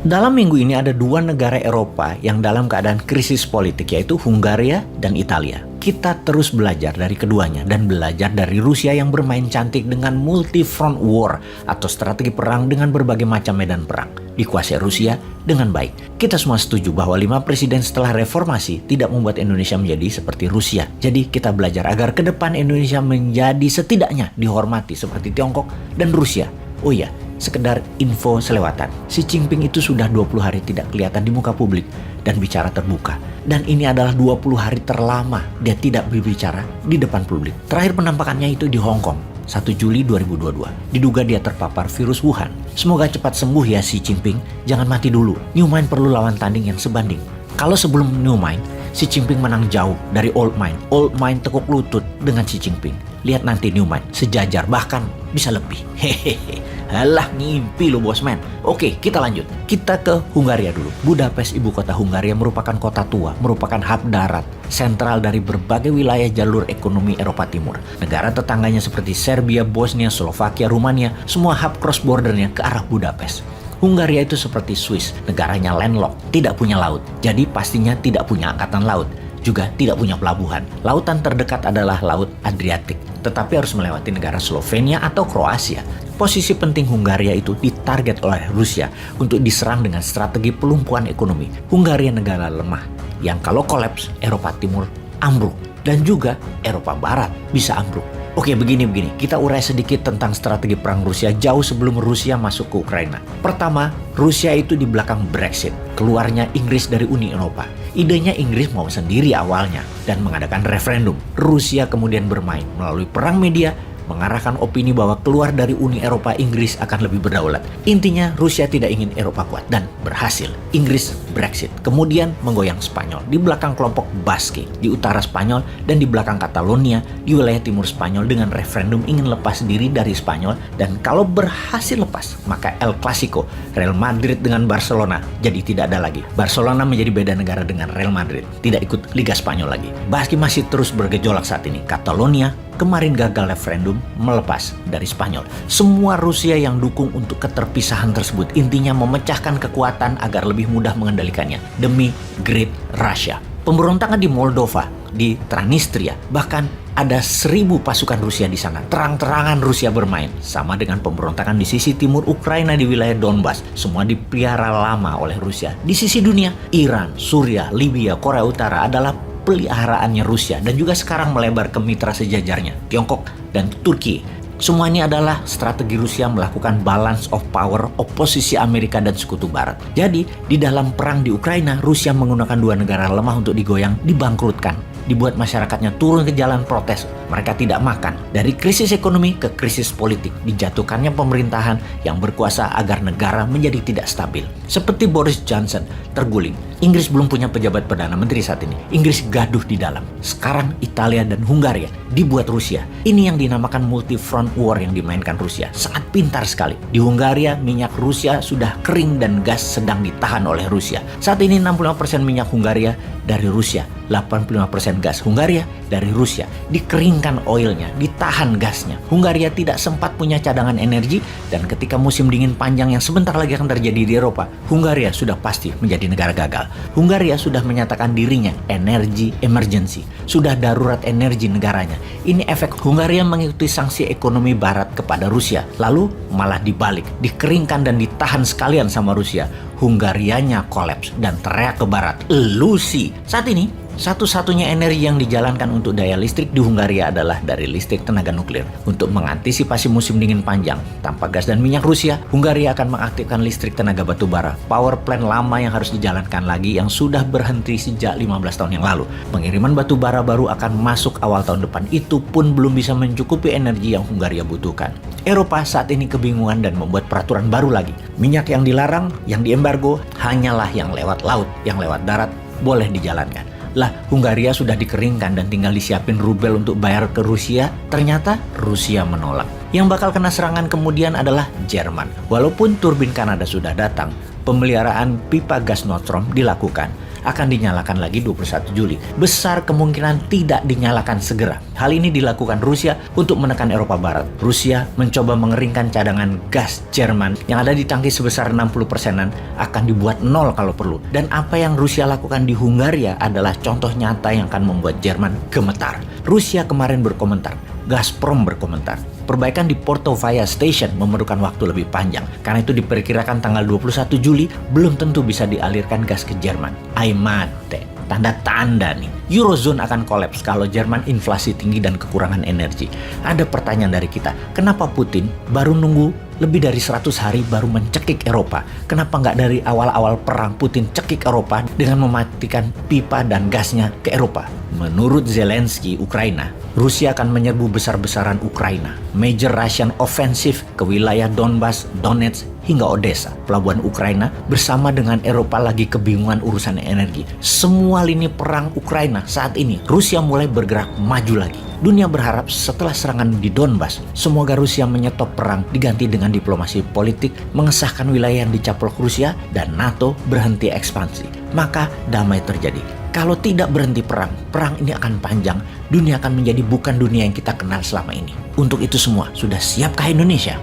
Dalam minggu ini ada dua negara Eropa yang dalam keadaan krisis politik, yaitu Hungaria dan Italia. Kita terus belajar dari keduanya dan belajar dari Rusia yang bermain cantik dengan multi-front war atau strategi perang dengan berbagai macam medan perang. Dikuasai Rusia dengan baik. Kita semua setuju bahwa 5 presiden setelah reformasi tidak membuat Indonesia menjadi seperti Rusia. Jadi kita belajar agar ke depan Indonesia menjadi setidaknya dihormati seperti Tiongkok dan Rusia. Oh iya, sekedar info selewatan. Xi Jinping itu sudah 20 hari tidak kelihatan di muka publik dan bicara terbuka. Dan ini adalah 20 hari terlama dia tidak berbicara di depan publik. Terakhir penampakannya itu di Hong Kong, 1 Juli 2022. Diduga dia terpapar virus Wuhan. Semoga cepat sembuh ya Xi Jinping. Jangan mati dulu. New Mind perlu lawan tanding yang sebanding. Kalau sebelum New Mind, Xi Jinping menang jauh dari Old Mind. Old Mind tekuk lutut dengan Xi Jinping. Lihat nanti New Mind, sejajar bahkan bisa lebih. Hehehe. Halah, ngimpi lo bosman. Oke, kita lanjut. Kita ke Hungaria dulu. Budapest, ibu kota Hungaria, merupakan kota tua, merupakan hub darat sentral dari berbagai wilayah jalur ekonomi Eropa Timur. Negara tetangganya seperti Serbia, Bosnia, Slovakia, Rumania, semua hub cross bordernya ke arah Budapest. Hungaria itu seperti Swiss, negaranya landlocked, tidak punya laut. Jadi pastinya tidak punya angkatan laut. Juga tidak punya pelabuhan. Lautan terdekat adalah Laut Adriatik, tetapi harus melewati negara Slovenia atau Kroasia. Posisi penting Hungaria itu ditarget oleh Rusia untuk diserang dengan strategi pelumpuhan ekonomi. Hungaria negara lemah yang kalau kolaps Eropa Timur ambruk dan juga Eropa Barat bisa ambruk. Oke, begini. Kita urai sedikit tentang strategi perang Rusia jauh sebelum Rusia masuk ke Ukraina. Pertama, Rusia itu di belakang Brexit, keluarnya Inggris dari Uni Eropa. Idenya Inggris mau sendiri awalnya dan mengadakan referendum. Rusia kemudian bermain melalui perang media, mengarahkan opini bahwa keluar dari Uni Eropa Inggris akan lebih berdaulat. Intinya Rusia tidak ingin Eropa kuat dan berhasil. Inggris Brexit, kemudian menggoyang Spanyol di belakang kelompok Basque di utara Spanyol dan di belakang Catalonia di wilayah timur Spanyol dengan referendum ingin lepas diri dari Spanyol, dan kalau berhasil lepas maka El Clasico Real Madrid dengan Barcelona jadi tidak ada lagi. Barcelona menjadi beda negara dengan Real Madrid, tidak ikut Liga Spanyol lagi. Basque masih terus bergejolak saat ini. Catalonia kemarin gagal referendum melepas dari Spanyol. Semua Rusia yang dukung untuk keterpisahan tersebut, intinya memecahkan kekuatan agar lebih mudah mengendalikannya demi Great Russia. Pemberontakan di Moldova, di Transnistria, bahkan ada 1.000 pasukan Rusia di sana. Terang-terangan Rusia bermain, sama dengan pemberontakan di sisi timur Ukraina di wilayah Donbas. Semua dipelihara lama oleh Rusia. Di sisi dunia, Iran, Suriah, Libya, Korea Utara adalah peliharaannya Rusia dan juga sekarang melebar ke mitra sejajarnya, Tiongkok dan Turki. Semua ini adalah strategi Rusia melakukan balance of power oposisi Amerika dan sekutu Barat. Jadi, di dalam perang di Ukraina, Rusia menggunakan dua negara lemah untuk digoyang, dibangkrutkan. Dibuat masyarakatnya turun ke jalan protes. Mereka tidak makan. Dari krisis ekonomi ke krisis politik, dijatuhkannya pemerintahan yang berkuasa agar negara menjadi tidak stabil. Seperti Boris Johnson terguling. Inggris belum punya pejabat Perdana Menteri saat ini. Inggris gaduh di dalam. Sekarang Italia dan Hungaria dibuat Rusia. Ini yang dinamakan multi-front war yang dimainkan Rusia. Sangat pintar sekali. Di Hungaria, minyak Rusia sudah kering dan gas sedang ditahan oleh Rusia. Saat ini 65% minyak Hungaria dari Rusia, 85% gas Hungaria dari Rusia. Dikeringkan oilnya, ditahan gasnya. Hungaria tidak sempat punya cadangan energi, dan ketika musim dingin panjang yang sebentar lagi akan terjadi di Eropa, Hungaria sudah pasti menjadi negara gagal. Hungaria sudah menyatakan dirinya energy emergency, sudah darurat energi negaranya. Ini efek Hungaria mengikuti sanksi ekonomi Barat kepada Rusia, lalu malah dibalik, dikeringkan dan ditahan sekalian sama Rusia. Hungarianya kolaps dan teriak ke Barat, "Elusi!" Saat ini, satu-satunya energi yang dijalankan untuk daya listrik di Hungaria adalah dari listrik tenaga nuklir. Untuk mengantisipasi musim dingin panjang tanpa gas dan minyak Rusia, Hungaria akan mengaktifkan listrik tenaga batu bara, power plant lama yang harus dijalankan lagi yang sudah berhenti sejak 15 tahun yang lalu. Pengiriman batu bara baru akan masuk awal tahun depan, itu pun belum bisa mencukupi energi yang Hungaria butuhkan. Eropa saat ini kebingungan dan membuat peraturan baru lagi. Minyak yang dilarang, yang diembargo, hanyalah yang lewat laut, yang lewat darat boleh dijalankan. Lah, Hungaria sudah dikeringkan dan tinggal disiapin rubel untuk bayar ke Rusia. Ternyata Rusia menolak. Yang bakal kena serangan kemudian adalah Jerman. Walaupun turbin Kanada sudah datang, pemeliharaan pipa gas Nord Stream dilakukan. akan dinyalakan lagi 21 Juli. Besar kemungkinan tidak dinyalakan segera. Hal ini dilakukan Rusia untuk menekan Eropa Barat. Rusia mencoba mengeringkan cadangan gas Jerman yang ada di tangki sebesar 60%-an akan dibuat nol kalau perlu. Dan apa yang Rusia lakukan di Hungaria adalah contoh nyata yang akan membuat Jerman gemetar. Rusia kemarin berkomentar, Gazprom berkomentar, perbaikan di Portovaya Station memerlukan waktu lebih panjang. Karena itu diperkirakan tanggal 21 Juli belum tentu bisa dialirkan gas ke Jerman. Aimate, tanda-tanda nih. Eurozone akan kolaps kalau Jerman inflasi tinggi dan kekurangan energi. Ada pertanyaan dari kita, kenapa Putin baru nunggu lebih dari 100 hari baru mencekik Eropa? Kenapa nggak dari awal-awal perang Putin cekik Eropa dengan mematikan pipa dan gasnya ke Eropa? Menurut Zelensky, Ukraina, Rusia akan menyerbu besar-besaran Ukraina. Major Russian offensive ke wilayah Donbas, Donetsk, hingga Odessa. Pelabuhan Ukraina bersama dengan Eropa lagi kebingungan urusan energi. Semua lini perang Ukraina saat ini, Rusia mulai bergerak maju lagi. Dunia berharap setelah serangan di Donbas, semoga Rusia menyetop perang diganti dengan diplomasi politik, mengesahkan wilayah yang dicaplok Rusia, dan NATO berhenti ekspansi. Maka damai terjadi. Kalau tidak berhenti perang, perang ini akan panjang. Dunia akan menjadi bukan dunia yang kita kenal selama ini. Untuk itu semua, sudah siapkah Indonesia?